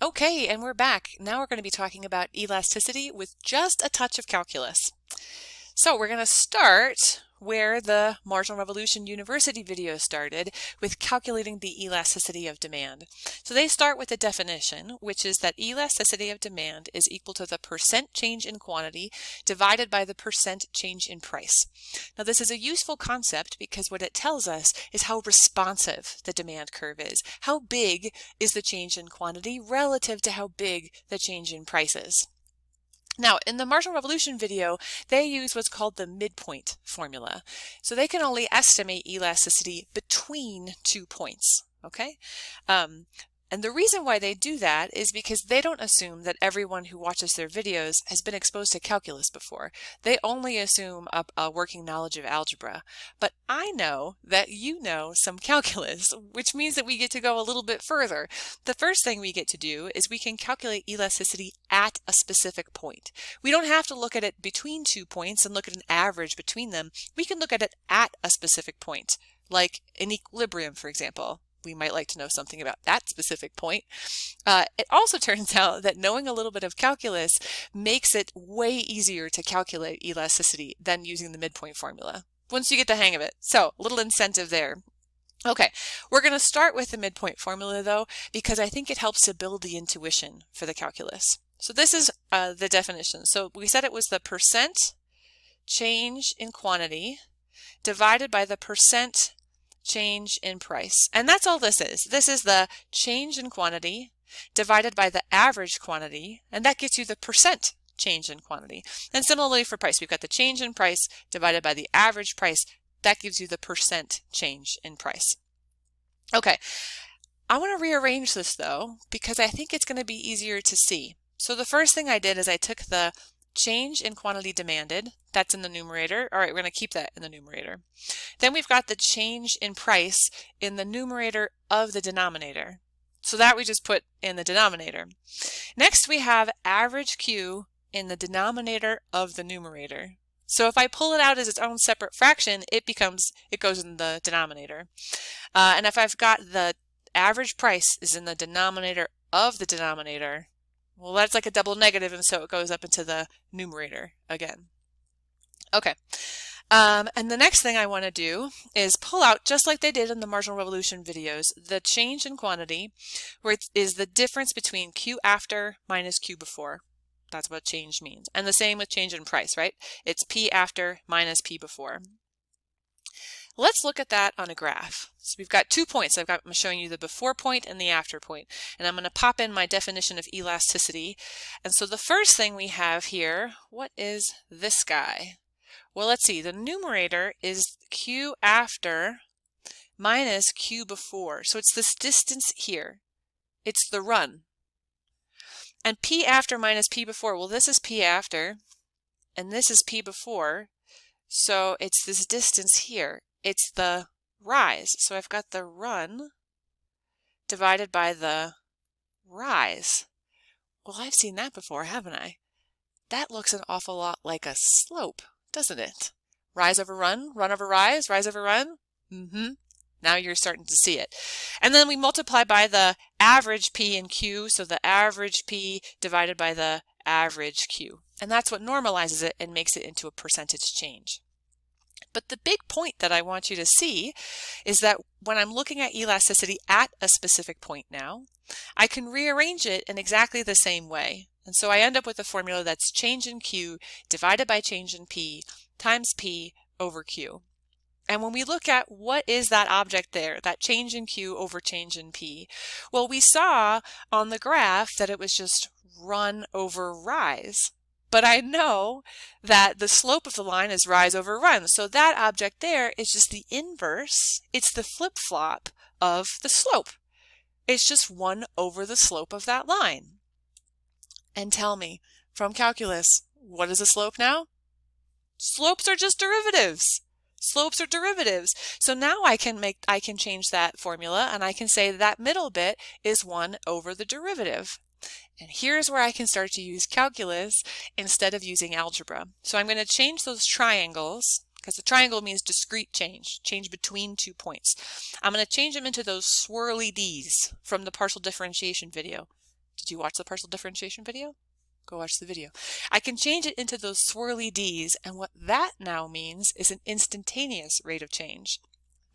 Okay, and we're back. Now we're going to be talking about elasticity with just a touch of calculus. So we're going to start where the Marginal Revolution University video started, with calculating the elasticity of demand. So they start with the definition, which is that elasticity of demand is equal to the percent change in quantity divided by the percent change in price. Now this is a useful concept because what it tells us is how responsive the demand curve is. How big is the change in quantity relative to how big the change in price is. Now, in the Marginal Revolution video, they use what's called the midpoint formula. So they can only estimate elasticity between 2 points, okay? And the reason why they do that is because they don't assume that everyone who watches their videos has been exposed to calculus before. They only assume a working knowledge of algebra. But I know that you know some calculus, which means that we get to go a little bit further. The first thing we get to do is we can calculate elasticity at a specific point. We don't have to look at it between 2 points and look at an average between them. We can look at it at a specific point, like in equilibrium, for example. We might like to know something about that specific point. It also turns out that knowing a little bit of calculus makes it way easier to calculate elasticity than using the midpoint formula, once you get the hang of it. So a little incentive there. Okay, we're going to start with the midpoint formula though, because I think it helps to build the intuition for the calculus. So this is the definition. So we said it was the percent change in quantity divided by the percent change in price. And that's all this is. This is the change in quantity divided by the average quantity, and that gets you the percent change in quantity. And similarly for price, we've got the change in price divided by the average price. That gives you the percent change in price. Okay, I want to rearrange this though, because I think it's going to be easier to see. So the first thing I did is I took the change in quantity demanded, that's in the numerator. All right, we're going to keep that in the numerator. Then we've got the change in price in the numerator of the denominator. So that we just put in the denominator. Next we have average Q in the denominator of the numerator. So if I pull it out as its own separate fraction, it goes in the denominator. And if I've got the average price is in the denominator of the denominator, well, that's like a double negative, and so it goes up into the numerator again. Okay, and the next thing I want to do is pull out, just like they did in the Marginal Revolution videos, the change in quantity, where it is the difference between Q after minus Q before. That's what change means. And the same with change in price, right? It's P after minus P before. Let's look at that on a graph. So we've got 2 points. I'm showing you the before point and the after point. And I'm going to pop in my definition of elasticity. And so the first thing we have here, what is this guy? Well, let's see. The numerator is Q after minus Q before. So it's this distance here. It's the run. And P after minus P before, well, this is P after, and this is P before. So it's this distance here. It's the rise. So I've got the run divided by the rise. Well, I've seen that before, haven't I? That looks an awful lot like a slope, doesn't it? Rise over run over rise, rise over run. Now you're starting to see it. And then we multiply by the average P and Q, so the average P divided by the average Q. And that's what normalizes it and makes it into a percentage change. But the big point that I want you to see is that when I'm looking at elasticity at a specific point now, I can rearrange it in exactly the same way. And so I end up with a formula that's change in Q divided by change in P times P over Q. And when we look at what is that object there, that change in Q over change in P, well, we saw on the graph that it was just run over rise. But I know that the slope of the line is rise over run. So that object there is just the inverse. It's the flip-flop of the slope. It's just 1 over the slope of that line. And tell me, from calculus, what is a slope now? Slopes are just derivatives. Slopes are derivatives. So now I can change that formula, and I can say that middle bit is 1 over the derivative. And here's where I can start to use calculus instead of using algebra. So I'm going to change those triangles, because the triangle means discrete change between 2 points. I'm going to change them into those swirly Ds from the partial differentiation video. Did you watch the partial differentiation video? Go watch the video. I can change it into those swirly D's, and what that now means is an instantaneous rate of change.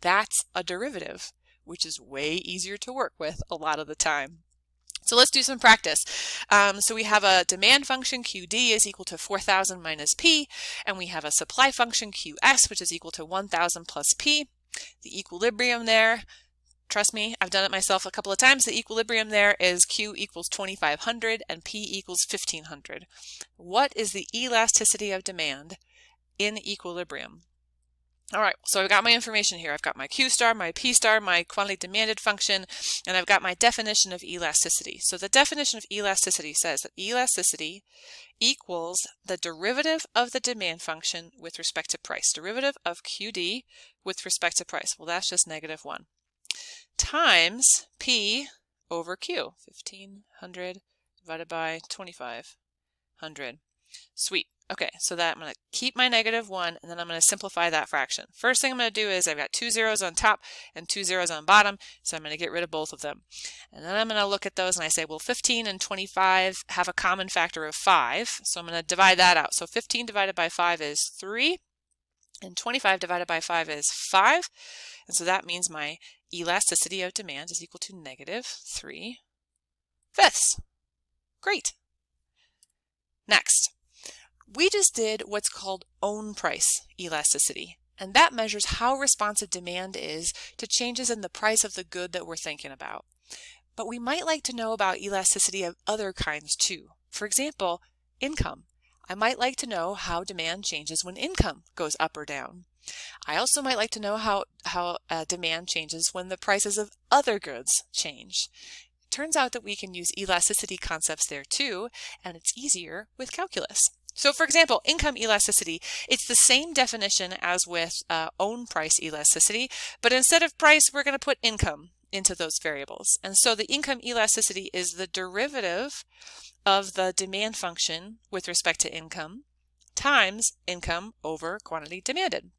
That's a derivative, which is way easier to work with a lot of the time. So let's do some practice. So we have a demand function QD is equal to 4,000 minus P, and we have a supply function QS, which is equal to 1,000 plus P. The equilibrium there, trust me, I've done it myself a couple of times. The equilibrium there is Q equals 2,500 and P equals 1,500. What is the elasticity of demand in equilibrium? All right, so I've got my information here. I've got my Q star, my P star, my quantity demanded function, and I've got my definition of elasticity. So the definition of elasticity says that elasticity equals the derivative of the demand function with respect to price. Derivative of QD with respect to price. Well, that's just -1. Times P over Q. 1,500 divided by 2,500. Sweet. Okay, so that I'm going to keep my -1, and then I'm going to simplify that fraction. First thing I'm going to do is I've got 2 zeros on top and 2 zeros on bottom, so I'm going to get rid of both of them. And then I'm going to look at those and I say, well, 15 and 25 have a common factor of 5, so I'm going to divide that out. So 15 divided by 5 is 3, and 25 divided by 5 is 5, and so that means my elasticity of demand is equal to -3/5. Great. Next. We just did what's called own price elasticity, and that measures how responsive demand is to changes in the price of the good that we're thinking about. But we might like to know about elasticity of other kinds too. For example, income. I might like to know how demand changes when income goes up or down. I also might like to know how demand changes when the prices of other goods change. It turns out that we can use elasticity concepts there too, and it's easier with calculus. So for example, income elasticity, it's the same definition as with own price elasticity, but instead of price, we're going to put income into those variables. And so the income elasticity is the derivative of the demand function with respect to income times income over quantity demanded.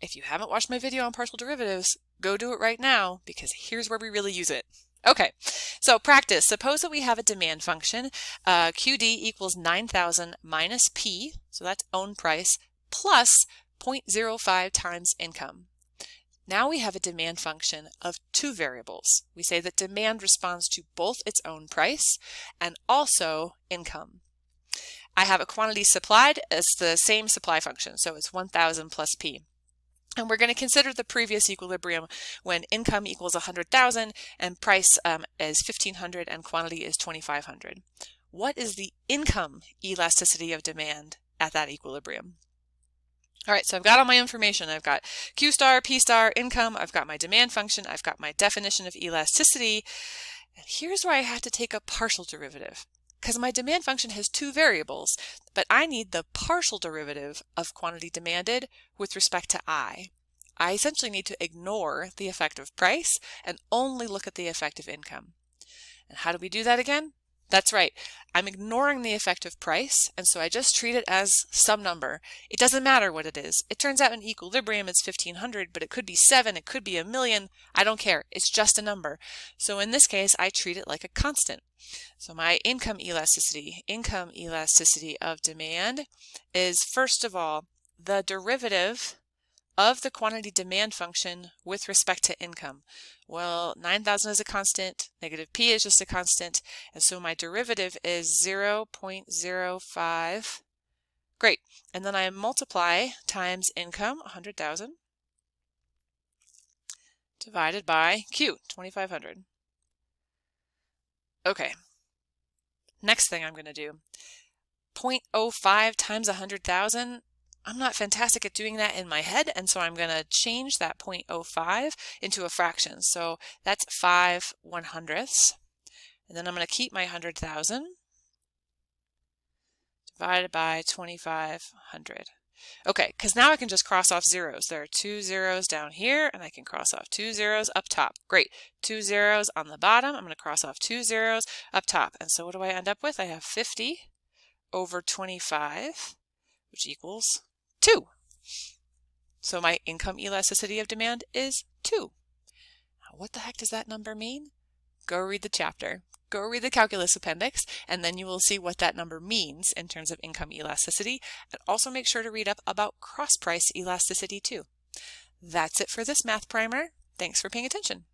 If you haven't watched my video on partial derivatives, go do it right now, because here's where we really use it. Okay, so practice. Suppose that we have a demand function, QD equals 9,000 minus P, so that's own price, plus 0.05 times income. Now we have a demand function of two variables. We say that demand responds to both its own price and also income. I have a quantity supplied as the same supply function, so it's 1,000 plus P. And we're going to consider the previous equilibrium when income equals 100,000 and price is 1,500 and quantity is 2,500. What is the income elasticity of demand at that equilibrium? All right, so I've got all my information. I've got Q star, P star, income. I've got my demand function. I've got my definition of elasticity. And here's where I have to take a partial derivative, because my demand function has two variables, but I need the partial derivative of quantity demanded with respect to I. I essentially need to ignore the effect of price and only look at the effect of income. And how do we do that again? That's right. I'm ignoring the effect of price, and so I just treat it as some number. It doesn't matter what it is. It turns out in equilibrium it's 1,500, but it could be 7, it could be 1,000,000. I don't care. It's just a number. So in this case, I treat it like a constant. So my income elasticity of demand is, first of all, the derivative of the quantity demand function with respect to income. Well, 9,000 is a constant, negative P is just a constant, and so my derivative is 0.05. Great. And then I multiply times income, 100,000, divided by Q, 2,500. Okay. Next thing I'm going to do, 0.05 times 100,000. I'm not fantastic at doing that in my head, and so I'm going to change that 0.05 into a fraction. So that's 5/100ths. And then I'm going to keep my 100,000 divided by 2,500. Okay, because now I can just cross off zeros. There are 2 zeros down here, and I can cross off 2 zeros up top. Great. 2 zeros on the bottom. I'm going to cross off 2 zeros up top. And so what do I end up with? I have 50 over 25, which equals 2. So my income elasticity of demand is 2. Now, what the heck does that number mean? Go read the chapter. go read the calculus appendix, and then you will see what that number means in terms of income elasticity. And also make sure to read up about cross-price elasticity too. That's it for this math primer. Thanks for paying attention.